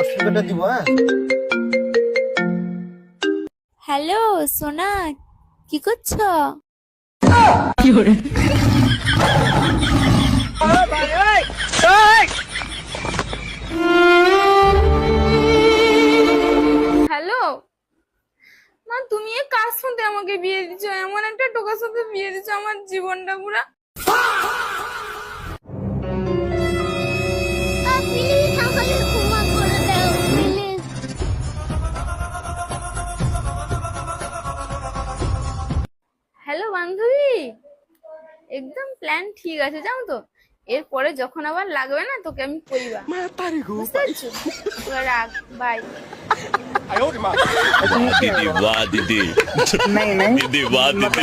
লাউডস্পিকারটা দিব। হ্যাঁ, হ্যালো সোনা, কি করছো? হ্যালো মা, তুমি এ কার সাথে আমাকে বিয়ে দিচ্ছ? এমন একটা টোকার সাথে বিয়ে দিচ্ছ, আমার জীবনটা পুরা। প্লিজ আমাকে ক্ষমা করে দাও প্লিজ। হ্যালো বান্ধবী, একদম প্ল্যান ঠিক আছে, জানো তো? এরপরে যখন আবার লাগবে না, তোকে আমি কইবা, বুঝতে পারছো? এবার রাখ, বাই। वाह दीदी वाह दीदी नहीं नहीं दीदी वाह दीदी